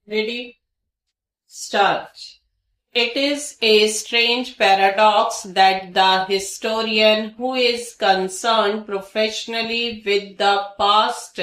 Ready? Start. It is a strange paradox that the historian who is concerned professionally with the past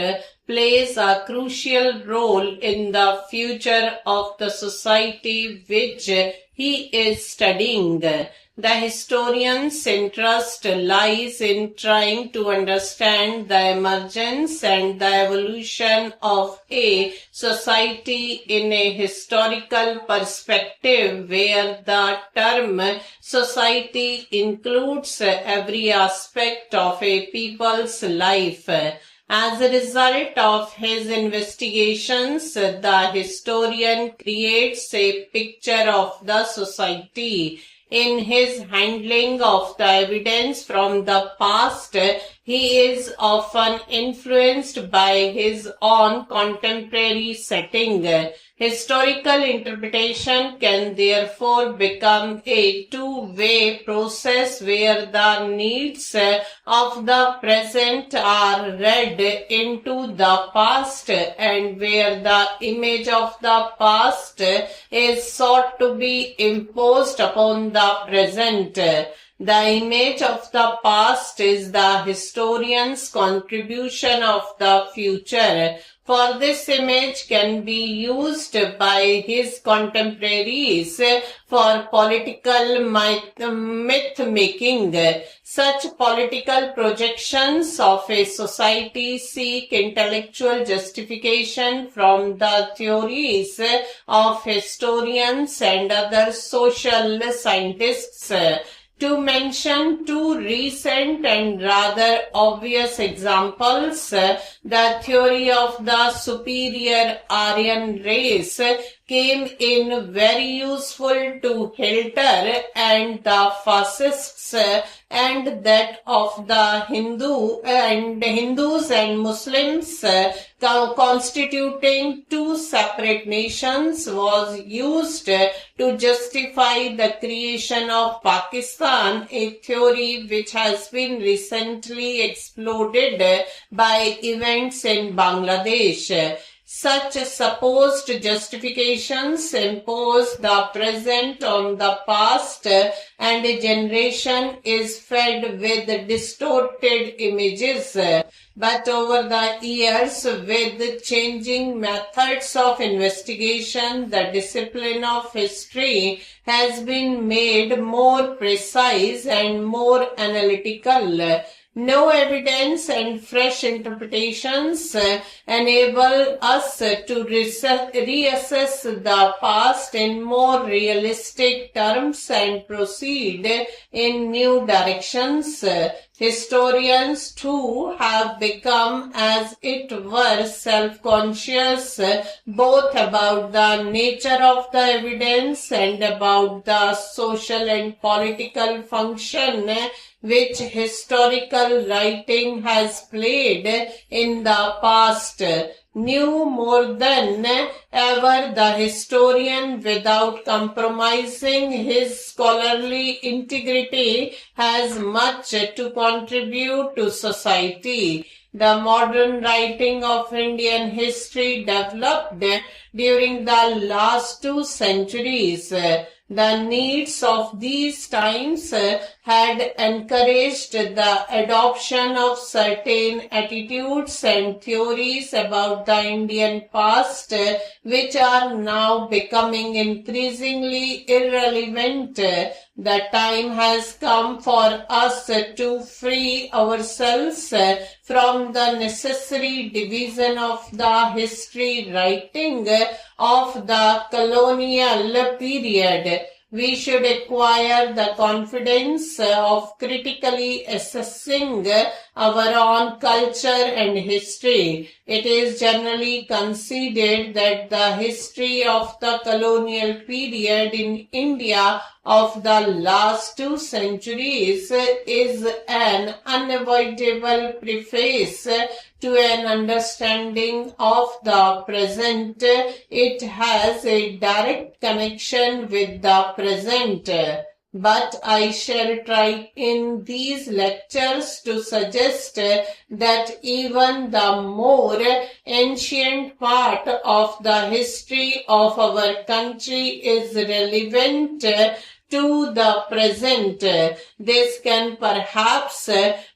plays a crucial role in the future of the society which he is studying. The historian's interest lies in trying to understand the emergence and the evolution of a society in a historical perspective where the term society includes every aspect of a people's life. As a result of his investigations, the historian creates a picture of the society. In his handling of the evidence from the past, he is often influenced by his own contemporary setting. Historical interpretation can therefore become a two-way process where the needs of the present are read into the past and where the image of the past is sought to be imposed upon the present. The image of the past is the historian's contribution of the future. For this image can be used by his contemporaries for political myth-making. Such political projections of a society seek intellectual justification from the theories of historians and other social scientists. To mention two recent and rather obvious examples, the theory of the superior Aryan race came in very useful to Hitler and the fascists, and that of the Hindus and Muslims constituting two separate nations was used to justify the creation of Pakistan, a theory which has been recently exploded by events in Bangladesh. Such supposed justifications impose the present on the past, and a generation is fed with distorted images. But over the years, with changing methods of investigation, the discipline of history has been made more precise and more analytical. No evidence and fresh interpretations enable us to reassess the past in more realistic terms and proceed in new directions. Historians too have become, as it were, self-conscious both about the nature of the evidence and about the social and political function which historical writing has played in the past. Knew more than ever, the historian, without compromising his scholarly integrity, has much to contribute to society. The modern writing of Indian history developed during the last 2 centuries. The needs of these times had encouraged the adoption of certain attitudes and theories about the Indian past, which are now becoming increasingly irrelevant. The time has come for us to free ourselves from the necessary division of the history writing of the colonial period. We should acquire the confidence of critically assessing our own culture and history. It is generally conceded that the history of the colonial period in India of the last 2 centuries is an unavoidable preface to an understanding of the present. It has a direct connection with the present. but I shall try in these lectures to suggest that even the more ancient part of the history of our country is relevant to the present. This can perhaps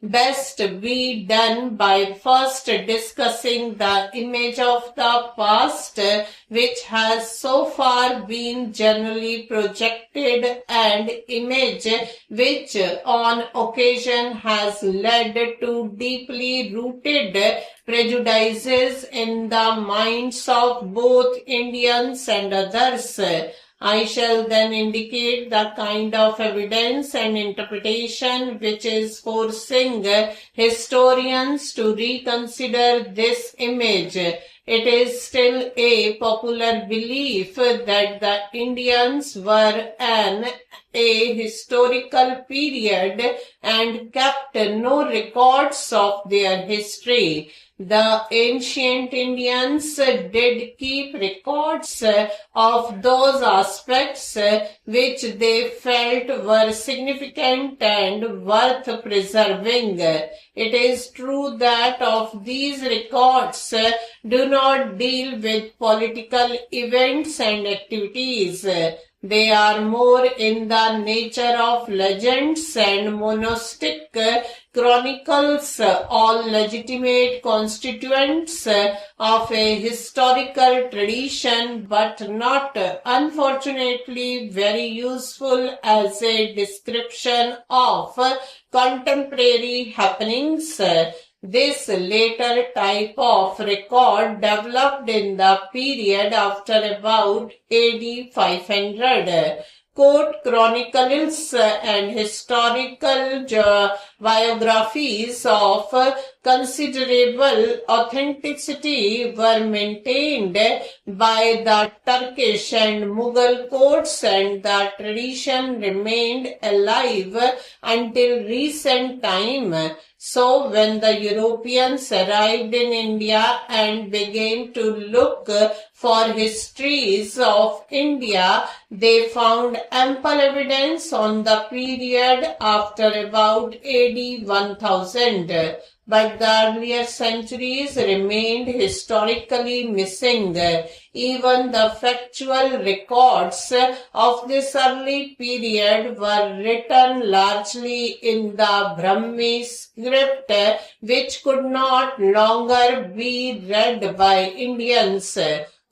best be done by first discussing the image of the past, which has so far been generally projected, and image which on occasion has led to deeply rooted prejudices in the minds of both Indians and others. I shall then indicate the kind of evidence and interpretation which is forcing historians to reconsider this image. It is still a popular belief that the Indians were a historical period and kept no records of their history. The ancient Indians did keep records of those aspects which they felt were significant and worth preserving. It is true that of these records do not deal with political events and activities. They are more in the nature of legends and monastic chronicles, all legitimate constituents of a historical tradition, but not, unfortunately, very useful as a description of contemporary happenings. This later type of record developed in the period after about AD 500. Court chronicles and historical biographies of considerable authenticity were maintained by the Turkish and Mughal courts, and the tradition remained alive until recent time. So when the Europeans arrived in India and began to look for histories of India, they found ample evidence on the period after about AD 1000. But the earlier centuries remained historically missing. Even the factual records of this early period were written largely in the Brahmi script, which could not longer be read by Indians.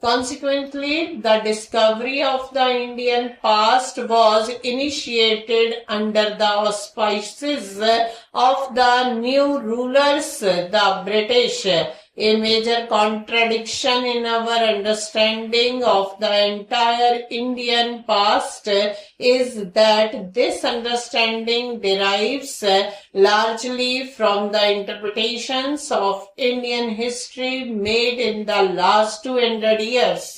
Consequently, the discovery of the Indian past was initiated under the auspices of the new rulers, the British. A major contradiction in our understanding of the entire Indian past is that this understanding derives largely from the interpretations of Indian history made in the last 200 years.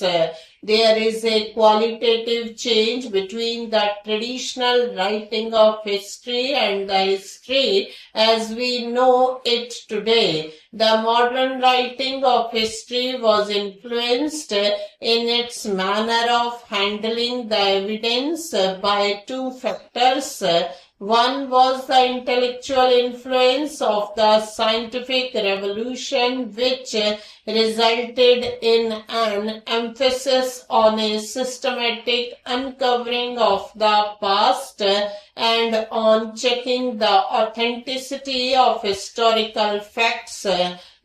There is a qualitative change between the traditional writing of history and the history as we know it today. The modern writing of history was influenced in its manner of handling the evidence by two factors. One was the intellectual influence of the scientific revolution, which resulted in an emphasis on a systematic uncovering of the past and on checking the authenticity of historical facts.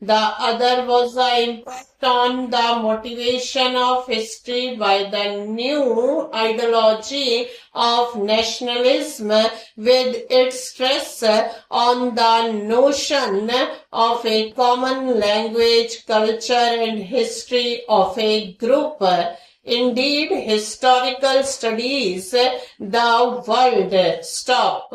The other was the impact on the motivation of history by the new ideology of nationalism, with its stress on the notion of a common language, culture, and history of a group. Indeed, historical studies the world. Stop.